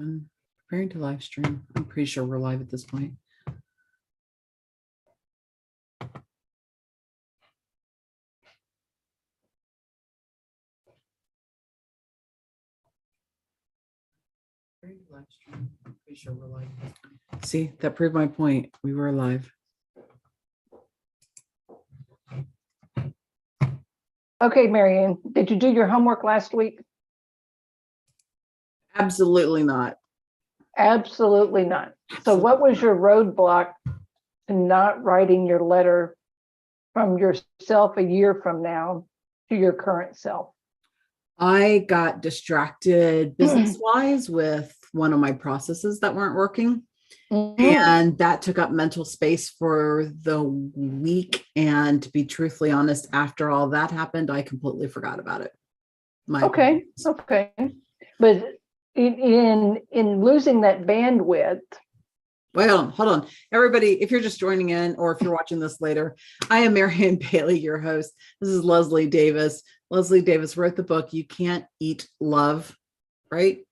I'm preparing to live stream. I'm pretty sure we're live at this point. Live stream. I'm pretty sure we're live. See, that proved my point. We were live. Okay, Marianne, did you do your homework last week? Absolutely not. Absolutely not. So what was your roadblock to not writing your letter from yourself a year from now to your current self? I got distracted business-wise with one of my processes that weren't working. And that took up mental space for the week. And to be truthfully honest, after all that happened, I completely forgot about it. Okay. But in losing that bandwidth. Well, hold on. Everybody, if you're just joining in or if you're watching this later, I am Marianne Bailey, your host. This is Leslie Davis. Leslie Davis wrote the book, You Can't Eat Love, right?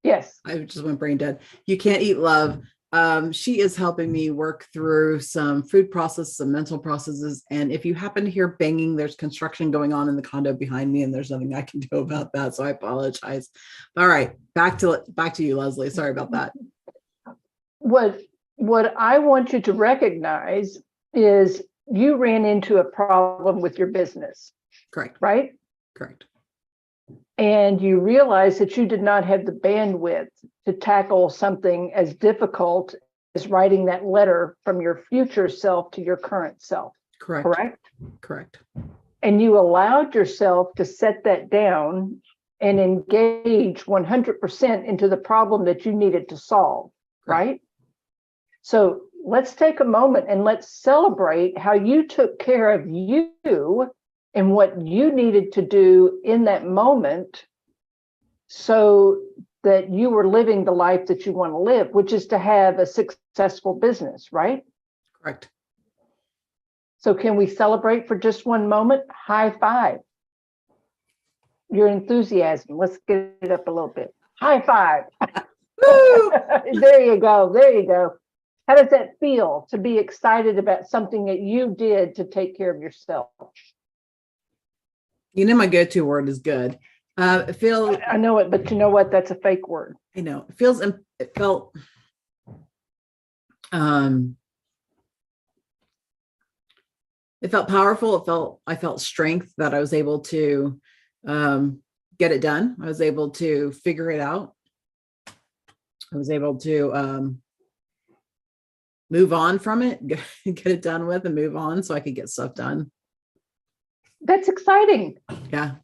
Yes. I just went brain dead. You Can't Eat Love. She is helping me work through some food processes, some mental processes. And if you happen to hear banging, there's construction going on in the condo behind me, and there's nothing I can do about that. So I apologize. All right, back to you, Leslie. Sorry about that. What I want you to recognize is you ran into a problem with your business. Correct. Right? Correct. And you realize that you did not have the bandwidth to tackle something as difficult as writing that letter from your future self to your current self. Correct. Correct? And you allowed yourself to set that down and engage 100% into the problem that you needed to solve, right? So let's take a moment and let's celebrate how you took care of you and what you needed to do in that moment so that you were living the life that you want to live, which is to have a successful business, right? Correct. So can we celebrate for just one moment? High five. Your enthusiasm. Let's get it up a little bit. High five. There you go. How does that feel to be excited about something that you did to take care of yourself? You know, my go-to word is good. It feels. I know it, but you know what? That's a fake word. I know. It felt. It felt powerful. I felt strength that I was able to get it done. I was able to figure it out. I was able to move on from it, get it done with and move on so I could get stuff done. That's exciting. Yeah.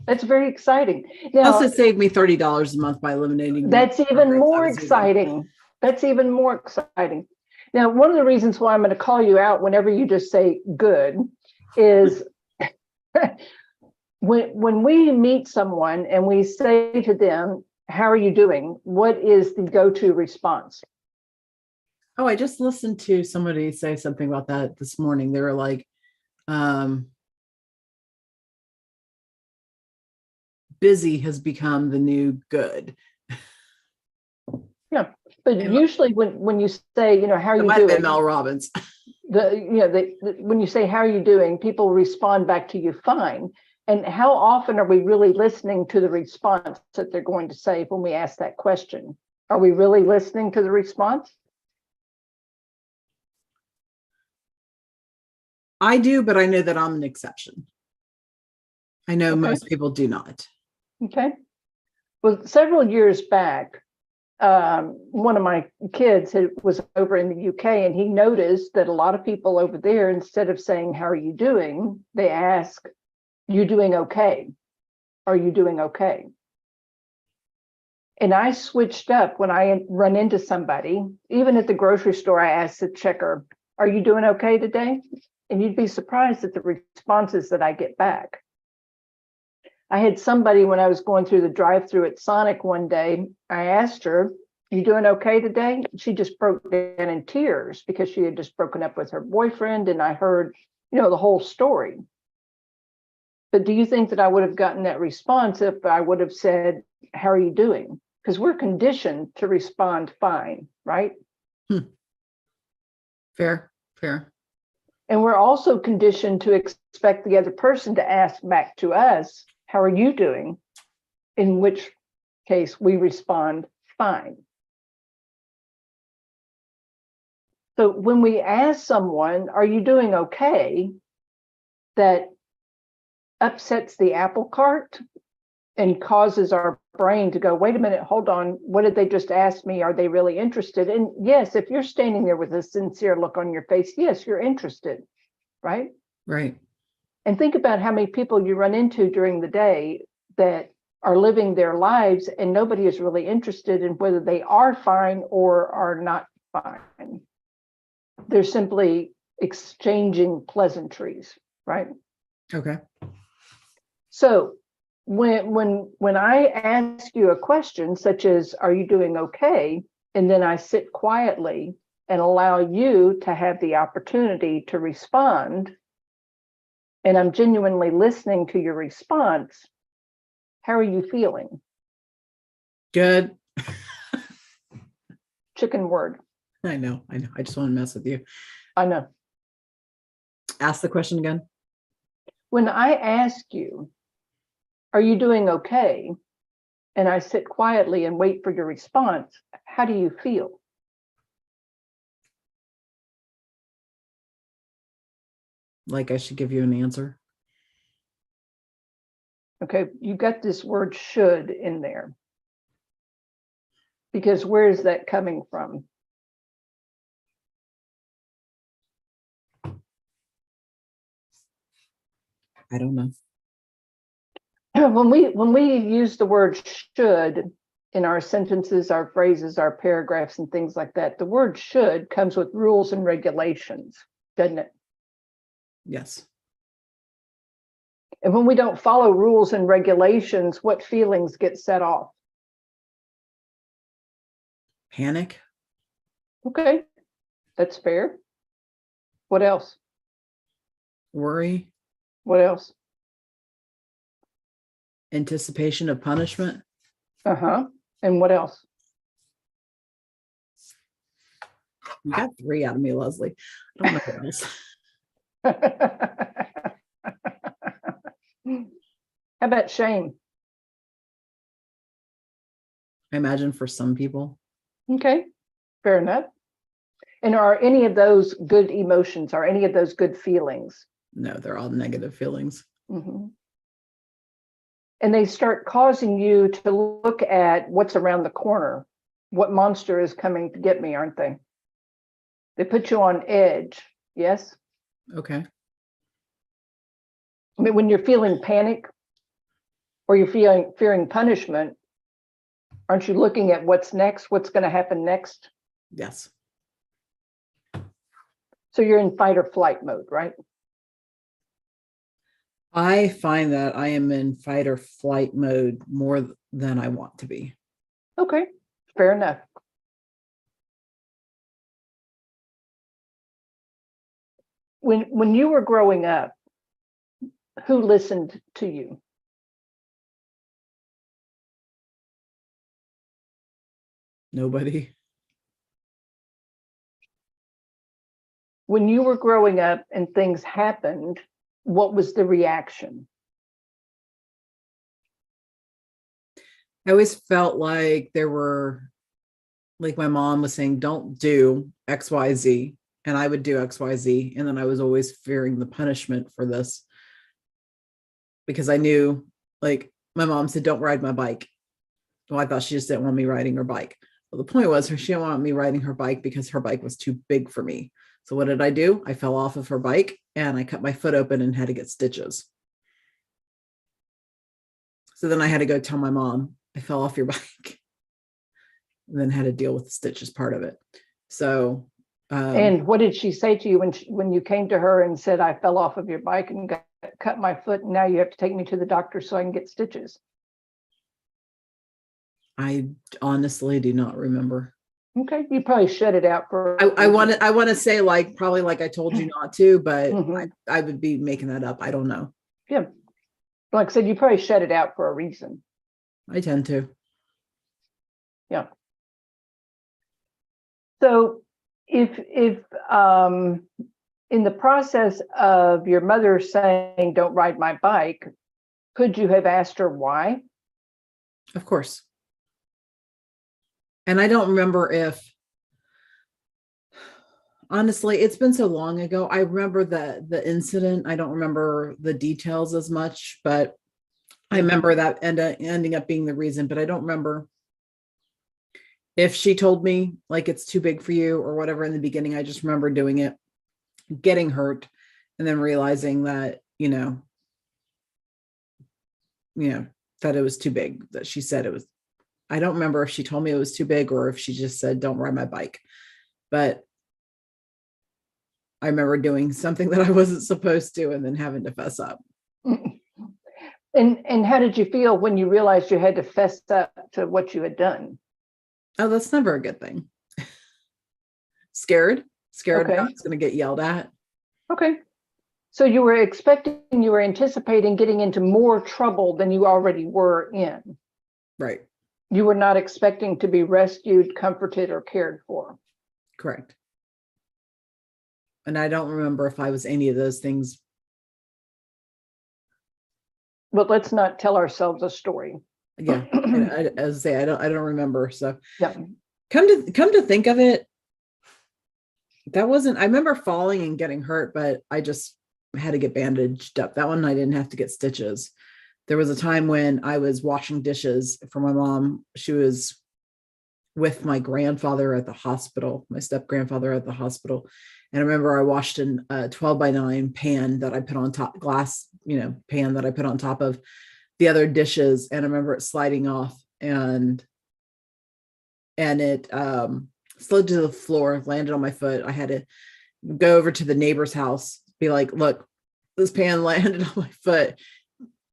That's very exciting. Now, plus, it saved me $30 a month by eliminating. That's even more exciting. That's even more exciting. Now, one of the reasons why I'm going to call you out whenever you just say good is when we meet someone and we say to them, how are you doing? What is the go-to response? Oh, I just listened to somebody say something about that this morning. They were like, busy has become the new good. Yeah, but usually when you say, how are you might doing? Have been Mel Robbins. When you say, how are you doing? People respond back to you, fine. And how often are we really listening to the response that they're going to say when we ask that question? Are we really listening to the response? I do, but I know that I'm an exception. I know most people do not. Okay. Well, several years back, one of my kids was over in the UK, and he noticed that a lot of people over there, instead of saying, how are you doing? They ask, you doing okay? Are you doing okay? And I switched up when I run into somebody, even at the grocery store, I asked the checker, are you doing okay today? And you'd be surprised at the responses that I get back. I had somebody when I was going through the drive-through at Sonic one day, I asked her, you doing okay today? She just broke down in tears because she had just broken up with her boyfriend, and I heard, the whole story. But do you think that I would have gotten that response if I would have said, how are you doing? because we're conditioned to respond fine, right? Fair, fair. And we're also conditioned to expect the other person to ask back to us, how are you doing? In which case we respond fine. So when we ask someone, are you doing okay? That upsets the apple cart and causes our brain to go, wait a minute, hold on. What did they just ask me? Are they really interested? And yes, if you're standing there with a sincere look on your face, yes, you're interested, right? Right. And think about how many people you run into during the day that are living their lives and nobody is really interested in whether they are fine or are not fine. They're simply exchanging pleasantries, right? Okay. So when I ask you a question such as, are you doing okay? And then I sit quietly and allow you to have the opportunity to respond, and I'm genuinely listening to your response, how are you feeling? Good. Chicken word. I know. I just want to mess with you. I know. Ask the question again. When I ask you, are you doing okay? And I sit quietly and wait for your response, how do you feel? Like I should give you an answer. Okay, you got this word should in there. Because where is that coming from? I don't know. When we use the word should in our sentences, our phrases, our paragraphs, and things like that, the word should comes with rules and regulations, doesn't it? Yes. And when we don't follow rules and regulations, what feelings get set off? Panic. Okay, that's fair. What else? Worry. What else? Anticipation of punishment. Uh-huh. And what else? You got 3 out of me, Leslie. I don't know what else. How about shame? I imagine for some people. Okay, fair enough. And are any of those good emotions? Are any of those good feelings? No, they're all negative feelings. Mm-hmm. And they start causing you to look at what's around the corner. What monster is coming to get me, aren't they? They put you on edge. Yes. Okay. I mean, when you're feeling panic or you're fearing punishment, aren't you looking at what's next? What's going to happen next? Yes. So you're in fight or flight mode, right? I find that I am in fight or flight mode more than I want to be. Okay, fair enough. When you were growing up, who listened to you? Nobody. When you were growing up and things happened, what was the reaction? I always felt like there were, like my mom was saying, don't do XYZ. And I would do XYZ. And then I was always fearing the punishment for this. Because I knew, like my mom said, don't ride my bike. Well, I thought she just didn't want me riding her bike. Well, the point was she didn't want me riding her bike because her bike was too big for me. So what did I do? I fell off of her bike and I cut my foot open and had to get stitches. So then I had to go tell my mom, I fell off your bike, and then had to deal with the stitches part of it. So, and what did she say to you when you came to her and said, I fell off of your bike and cut my foot, and now you have to take me to the doctor so I can get stitches? I honestly do not remember. Okay, you probably shut it out for. I want to say probably like I told you not to, but Mhm. I would be making that up. I don't know. Yeah, like I said, you probably shut it out for a reason. I tend to. Yeah. So if in the process of your mother saying, "Don't ride my bike," could you have asked her why? Of course. And I don't remember if, honestly, it's been so long ago. I remember the incident. I don't remember the details as much, but I remember that ending up being the reason, but I don't remember if she told me like it's too big for you or whatever in the beginning. I just remember doing it, getting hurt, and then realizing that, that it was too big, that she said it was. I don't remember if she told me it was too big or if she just said, don't ride my bike. But I remember doing something that I wasn't supposed to and then having to fess up. And how did you feel when you realized you had to fess up to what you had done? Oh, that's never a good thing. Scared Okay. that I was going to get yelled at. Okay. So you were anticipating getting into more trouble than you already were in. Right. You were not expecting to be rescued, comforted, or cared for. Correct. And I don't remember if I was any of those things. But let's not tell ourselves a story. Yeah. As I say, I don't remember. So yeah. Come to think of it, that wasn't, I remember falling and getting hurt, but I just had to get bandaged up. That one I didn't have to get stitches. There was a time when I was washing dishes for my mom. She was with my grandfather at the hospital, my step grandfather at the hospital. And I remember I washed in a 12x9 pan that I put on top, glass, pan that I put on top of the other dishes. And I remember it sliding off and it slid to the floor, landed on my foot. I had to go over to the neighbor's house, be like, look, this pan landed on my foot,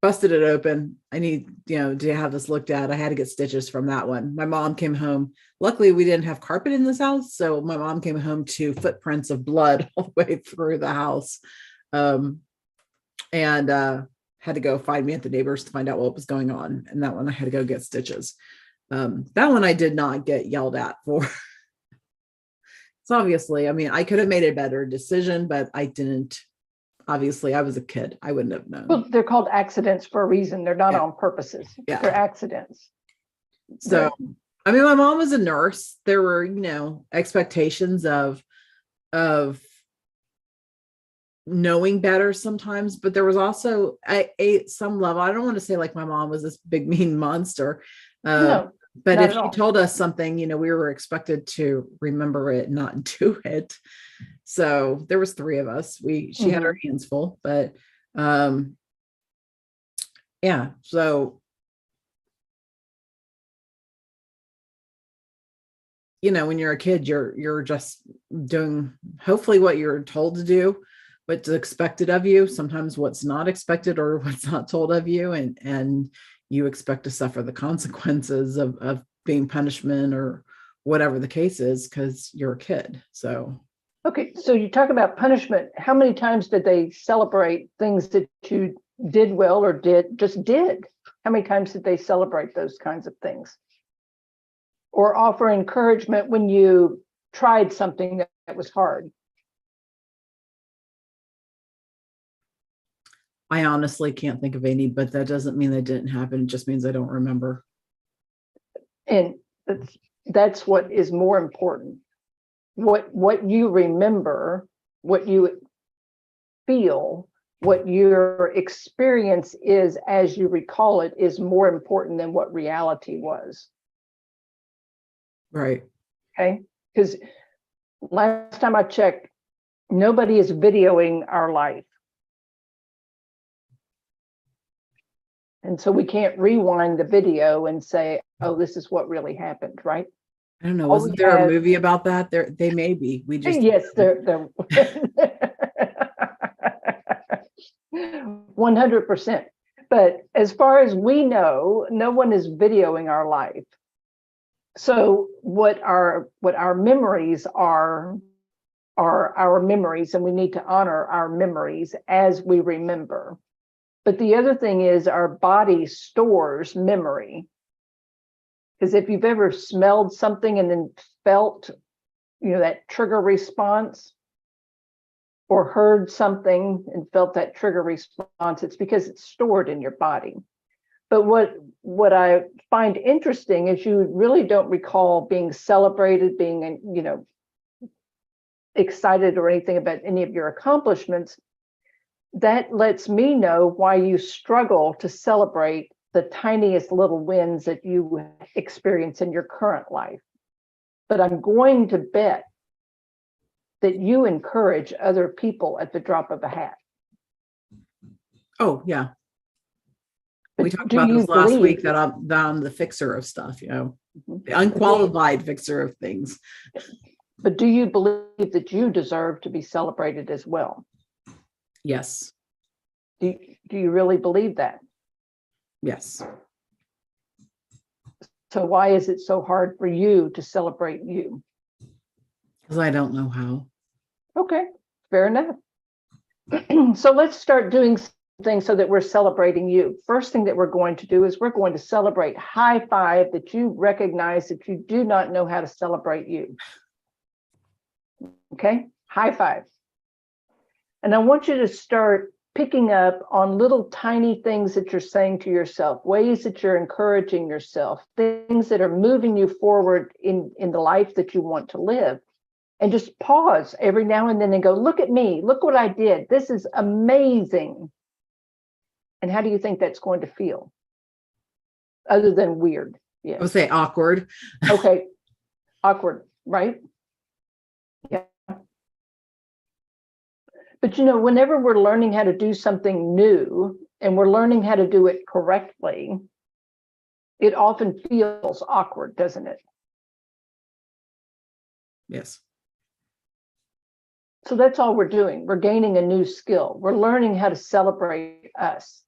busted it open. I need, to have this looked at. I had to get stitches from that one. My mom came home. Luckily, we didn't have carpet in this house. So my mom came home to footprints of blood all the way through the house. And had to go find me at the neighbors to find out what was going on. And that one I had to go get stitches. That one I did not get yelled at for. So obviously, I could have made a better decision, but I didn't. Obviously, I was a kid. I wouldn't have known. Well, they're called accidents for a reason. They're not on purposes. Yeah. They're accidents. So, my mom was a nurse. There were, expectations of knowing better sometimes, but there was also some level. I don't want to say like my mom was this big mean monster. No. But if she told us something, we were expected to remember it, not do it. So there was 3 of us. She had her hands full, but yeah. So, when you're a kid, you're just doing hopefully what you're told to do, what's expected of you, sometimes what's not expected or what's not told of you. And you expect to suffer the consequences of being punishment or whatever the case is, because you're a kid. So. Okay. So you talk about punishment. How many times did they celebrate things that you did well or just did? How many times did they celebrate those kinds of things? Or offer encouragement when you tried something that was hard? I honestly can't think of any, but that doesn't mean that didn't happen. It just means I don't remember. And that's what is more important. What you remember, what you feel, what your experience is as you recall it is more important than what reality was. Right. Okay. Because last time I checked, nobody is videoing our life. And so we can't rewind the video and say, oh, this is what really happened, right? I don't know. Wasn't there a movie about that? They may be. We just yes, they're 100%. But as far as we know, no one is videoing our life. So what our memories are our memories, and we need to honor our memories as we remember. But the other thing is our body stores memory. Because if you've ever smelled something and then felt, that trigger response, or heard something and felt that trigger response, it's because it's stored in your body. But what I find interesting is you really don't recall being celebrated, being, excited or anything about any of your accomplishments. That lets me know why you struggle to celebrate the tiniest little wins that you experience in your current life. But I'm going to bet that you encourage other people at the drop of a hat. Oh, yeah. But We talked do about you this last believe- week that I'm the fixer of stuff, the unqualified fixer of things. But do you believe that you deserve to be celebrated as well? Yes. Do you really believe that? Yes. So why is it so hard for you to celebrate you? Because I don't know how. Okay, fair enough. So let's start doing things so that we're celebrating you. First thing that we're going to do is we're going to celebrate high five that you recognize that you do not know how to celebrate you. Okay, high five. And I want you to start picking up on little tiny things that you're saying to yourself, ways that you're encouraging yourself, things that are moving you forward in the life that you want to live. And just pause every now and then and go, look at me, look what I did. This is amazing. And how do you think that's going to feel? Other than weird. Yeah. I would say awkward. Okay. Awkward, right? Yeah. But whenever we're learning how to do something new and we're learning how to do it correctly, it often feels awkward, doesn't it? Yes. So that's all we're doing. We're gaining a new skill. We're learning how to celebrate us.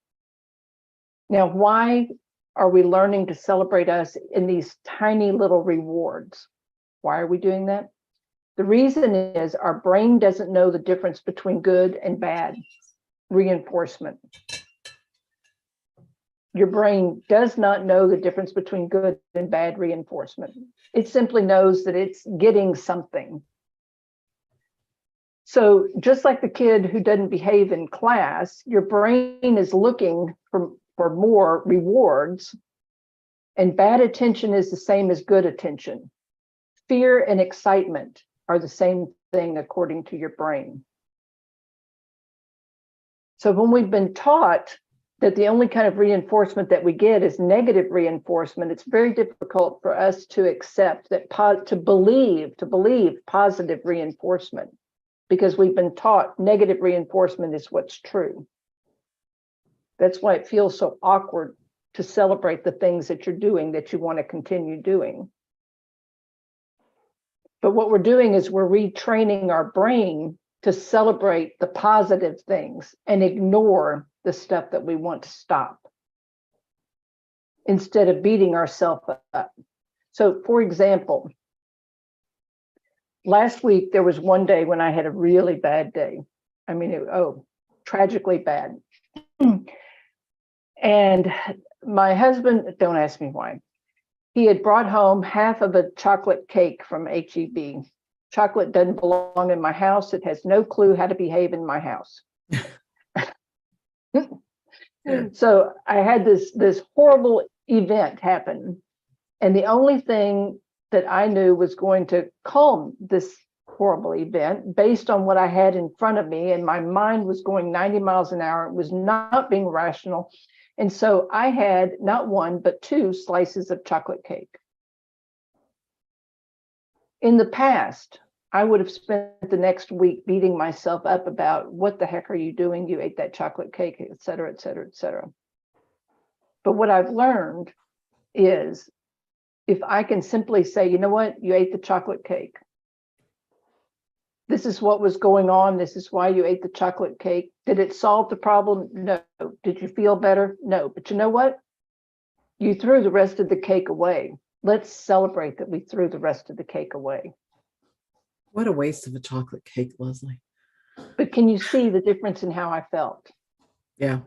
Now, why are we learning to celebrate us in these tiny little rewards? Why are we doing that? The reason is our brain doesn't know the difference between good and bad reinforcement. Your brain does not know the difference between good and bad reinforcement. It simply knows that it's getting something. So just like the kid who doesn't behave in class, your brain is looking for more rewards, and bad attention is the same as good attention. Fear and excitement are the same thing according to your brain. So when we've been taught that the only kind of reinforcement that we get is negative reinforcement, it's very difficult for us to accept that, to believe positive reinforcement, because we've been taught negative reinforcement is what's true. That's why it feels so awkward to celebrate the things that you're doing that you want to continue doing. But what we're doing is we're retraining our brain to celebrate the positive things and ignore the stuff that we want to stop, instead of beating ourselves up. So, for example, last week, there was one day when I had a really bad day. I mean, tragically bad. And my husband, don't ask me why, he had brought home half of a chocolate cake from HEB. Chocolate doesn't belong in my house. It has no clue how to behave in my house. So I had this horrible event happen. And the only thing that I knew was going to calm this horrible event, based on what I had in front of me, and my mind was going 90 miles an hour. It was not being rational. And so I had not one, but 2 slices of chocolate cake. In the past, I would have spent the next week beating myself up about, what the heck are you doing? You ate that chocolate cake, et cetera, et cetera, et cetera. But what I've learned is, if I can simply say, you know what, you ate the chocolate cake. This is what was going on. This is why you ate the chocolate cake. Did it solve the problem? No. Did you feel better? No. But you know what? You threw the rest of the cake away. Let's celebrate that we threw the rest of the cake away. What a waste of a chocolate cake, Leslie. But can you see the difference in how I felt? Yeah.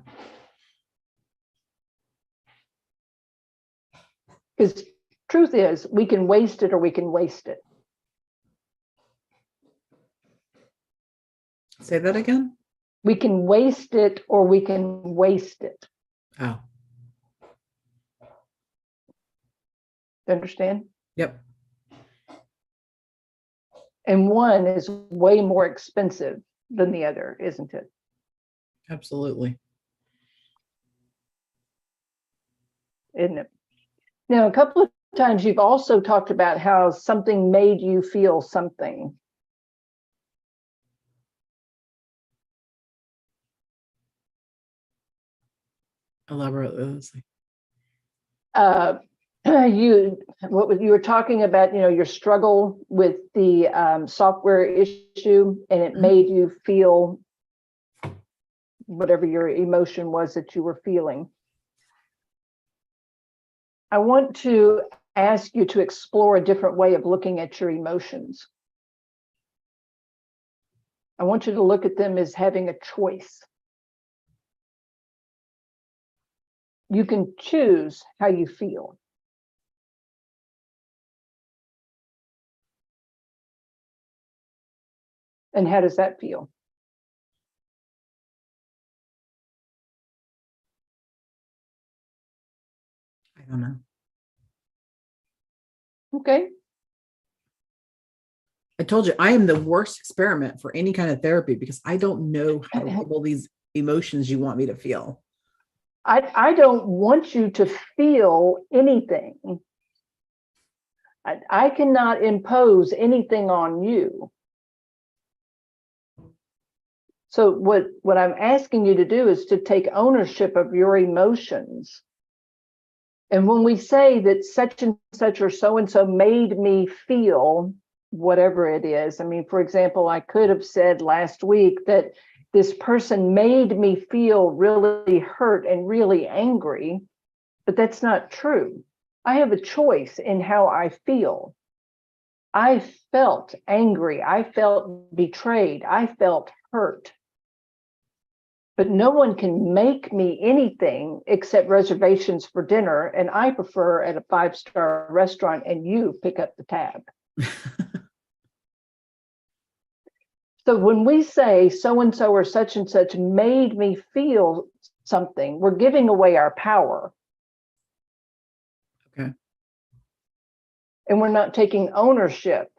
Because Truth is, we can waste it or we can waste it. Say that again. We can waste it or we can waste it. Oh, Understand? yep. And one is way more expensive than the other, isn't it? Absolutely. Isn't it? Now, a couple of times you've also talked about how something made you feel something. Elaborate. You were talking about, your struggle with the software issue, and it made you feel whatever your emotion was that you were feeling. I want to ask you to explore a different way of looking at your emotions. I want you to look at them as having a choice. You can choose how you feel. And how does that feel? I don't know. Okay. I told you I am the worst experiment for any kind of therapy because I don't know how to label these emotions you want me to feel. I don't want you to feel anything. I cannot impose anything on you. So what I'm asking you to do is to take ownership of your emotions. And when we say that such and such or so and so made me feel whatever it is, I mean, for example, I could have said last week that this person made me feel really hurt and really angry, but that's not true. I have a choice in how I feel. I felt angry. I felt betrayed. I felt hurt. But no one can make me anything except reservations for dinner. And I prefer at a 5-star restaurant and you pick up the tab. So when we say so-and-so or such and such made me feel something, we're giving away our power. Okay. And we're not taking ownership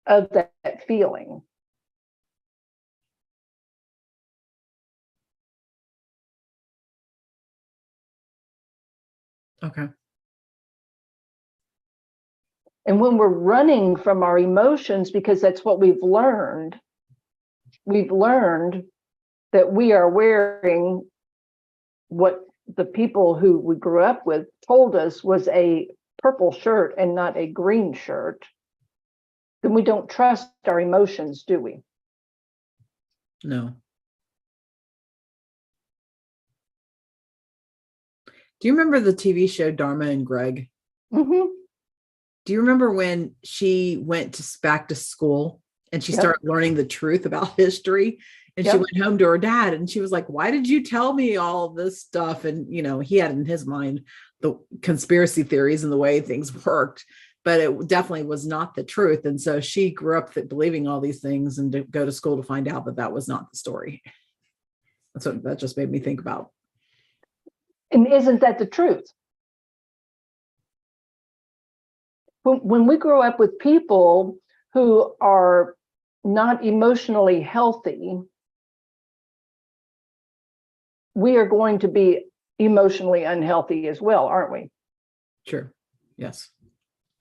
of that feeling. Okay. And when we're running from our emotions, because that's what we've learned that we are wearing what the people who we grew up with told us was a purple shirt and not a green shirt, then we don't trust our emotions, do we? No. Do you remember the TV show Dharma and Greg? Mm-hmm. Do you remember when she went back to school and she started learning the truth about history? And she went home to her dad and she was like, why did you tell me all this stuff? And, he had in his mind the conspiracy theories and the way things worked, but it definitely was not the truth. And so she grew up believing all these things and to go to school to find out that was not the story. That's what that just made me think about. And isn't that the truth? When we grow up with people who are not emotionally healthy, we are going to be emotionally unhealthy as well, aren't we? Sure. Yes.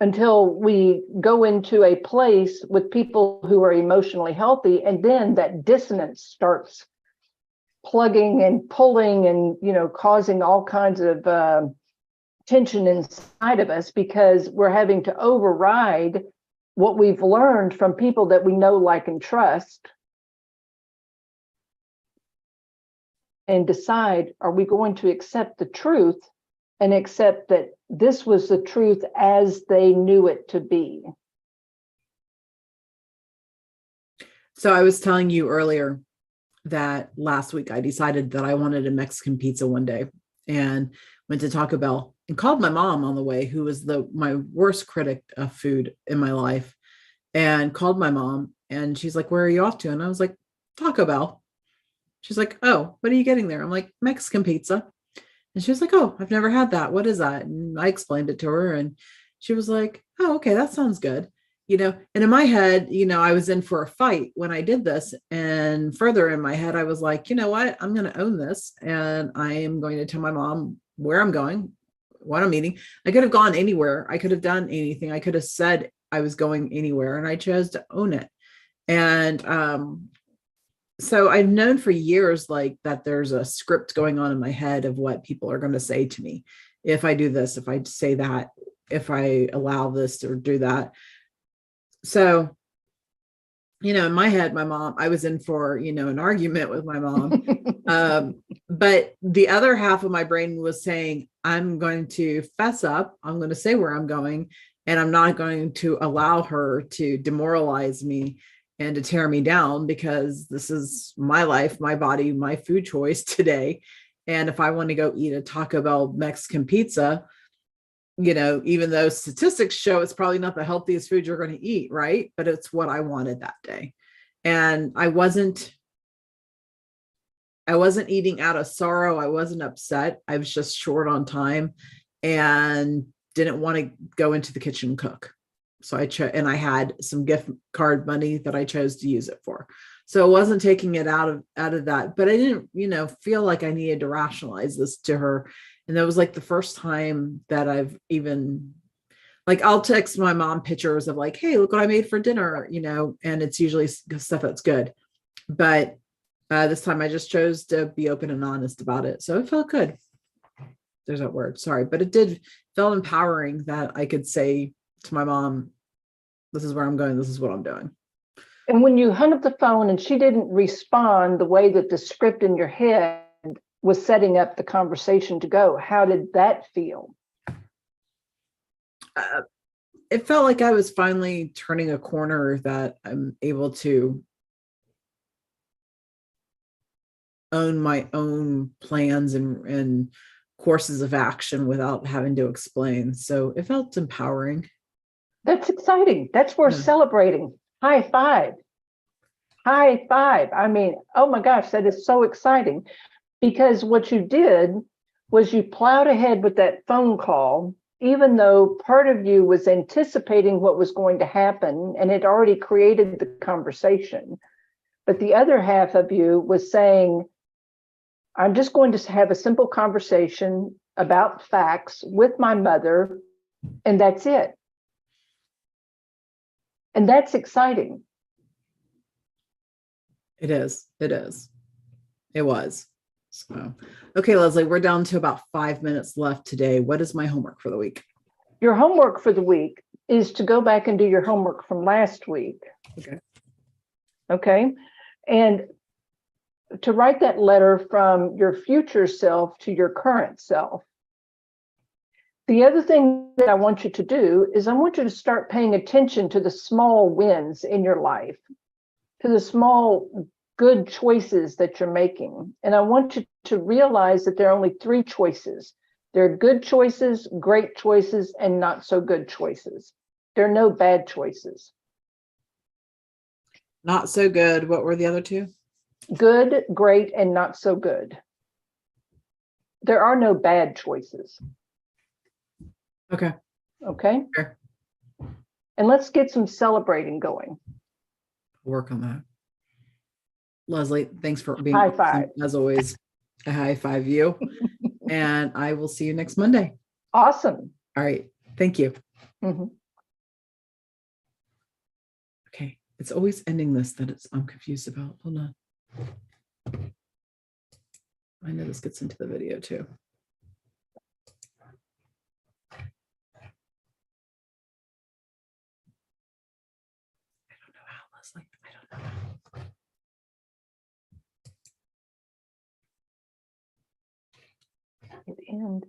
Until we go into a place with people who are emotionally healthy, and then that dissonance starts plugging and pulling and, causing all kinds of tension inside of us because we're having to override what we've learned from people that we know, like, and trust, and decide, are we going to accept the truth and accept that this was the truth as they knew it to be? So I was telling you earlier that last week I decided that I wanted a Mexican pizza one day and went to Taco Bell and called my mom on the way, who was my worst critic of food in my life, and called my mom, and she's like, "Where are you off to?" And I was like, "Taco Bell." She's like, "Oh, what are you getting there?" I'm like, "Mexican pizza." And she was like, "Oh, I've never had that. What is that?" And I explained it to her, and she was like, "Oh, okay, that sounds good." And in my head, I was in for a fight when I did this. And further in my head, I was like, you know what? I'm going to own this, and I am going to tell my mom where I'm going, what I'm eating. I could have gone anywhere. I could have done anything. I could have said I was going anywhere, and I chose to own it. And so I've known for years, like, that there's a script going on in my head of what people are going to say to me if I do this, if I say that, if I allow this or do that. So, in my head, my mom, I was in for, an argument with my mom. But the other half of my brain was saying, I'm going to fess up. I'm going to say where I'm going, and I'm not going to allow her to demoralize me and to tear me down, because this is my life, my body, my food choice today. And if I want to go eat a Taco Bell Mexican pizza, even though statistics show it's probably not the healthiest food you're going to eat, right? But it's what I wanted that day. And I wasn't eating out of sorrow. I wasn't upset. I was just short on time and didn't want to go into the kitchen and cook. So and I had some gift card money that I chose to use it for. So I wasn't taking it out of that, but I didn't, feel like I needed to rationalize this to her. And that was like the first time that I've even, like, I'll text my mom pictures of like, "Hey, look what I made for dinner," and it's usually stuff that's good. But this time I just chose to be open and honest about it. So it felt good. There's that word, sorry, but it did feel empowering that I could say to my mom, "This is where I'm going. This is what I'm doing." And when you hung up the phone and she didn't respond the way that the script in your head was setting up the conversation to go, how did that feel? It felt like I was finally turning a corner, that I'm able to own my own plans and courses of action without having to explain. So it felt empowering. That's exciting. That's worth celebrating. High five. High five. I mean, oh my gosh, that is so exciting. Because what you did was you plowed ahead with that phone call, even though part of you was anticipating what was going to happen and had already created the conversation. But the other half of you was saying, I'm just going to have a simple conversation about facts with my mother, and that's it. And that's exciting. It is. It is. It was. So, okay, Leslie, we're down to about 5 minutes left today. What is my homework for the week? Your homework for the week is to go back and do your homework from last week. Okay. Okay. And to write that letter from your future self to your current self. The other thing that I want you to do is I want you to start paying attention to the small wins in your life, to the small good choices that you're making. And I want you to realize that there are only 3 choices. There are good choices, great choices, and not so good choices. There are no bad choices. Not so good. What were the other 2? Good, great, and not so good. There are no bad choices. Okay. Okay. Sure. And let's get some celebrating going. Work on that. Leslie, thanks for being High five. As always. A high five you. And I will see you next Monday. Awesome. All right. Thank you. Mm-hmm. Okay. It's always ending this that I'm confused about. Hold on. I know this gets into the video too. I don't know how, Leslie. I don't know. Hit end.